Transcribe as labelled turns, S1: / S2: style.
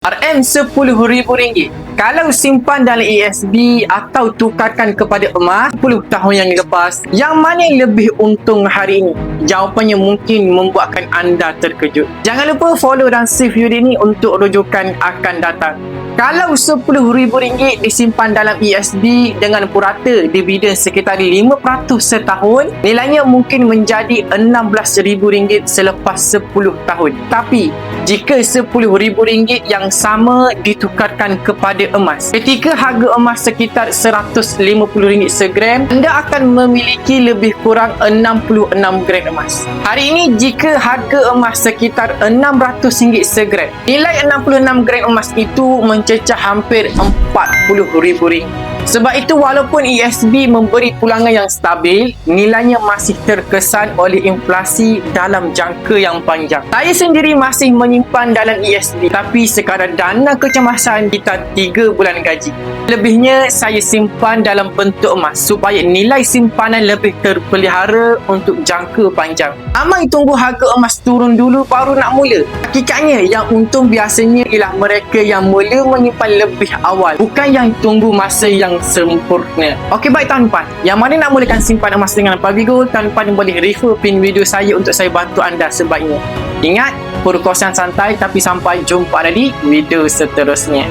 S1: RM RM10,000. Kalau simpan dalam ESB atau tukarkan kepada emas 10 tahun yang lepas, yang mana yang lebih untung hari ini? Jawapannya mungkin membuatkan anda terkejut. Jangan lupa follow dan save video ini untuk rujukan akan datang. Kalau RM10,000 disimpan dalam ESB dengan purata dividen sekitar 5% setahun, nilainya mungkin menjadi RM16,000 selepas 10 tahun. Tapi, jika RM10,000 yang sama ditukarkan kepada emas, ketika harga emas sekitar RM150 segram, anda akan memiliki lebih kurang 66 gram emas. Hari ini, jika harga emas sekitar RM600 segram, nilai 66 gram emas itu mencecah hampir RM40,000. Sebab itu, walaupun ESB memberi pulangan yang stabil, nilainya masih terkesan oleh inflasi dalam jangka yang panjang. Saya sendiri masih menyimpan dalam ESB, tapi sekadar dana kecemasan kita 3 bulan gaji. Lebihnya, saya simpan dalam bentuk emas supaya nilai simpanan lebih terpelihara untuk jangka panjang. Ramai tunggu harga emas turun dulu baru nak mula. Hakikatnya, yang untung biasanya ialah mereka yang mula menyimpan lebih awal, bukan yang tunggu masa yang sempurna. Okey, baik tuan-tuan, yang mana nak mulakan simpan emas dengan Pavigo, tuan-tuan boleh refer pin video saya untuk saya bantu anda sebaiknya. Ingat, perkosaan santai, tapi sampai jumpa di video seterusnya.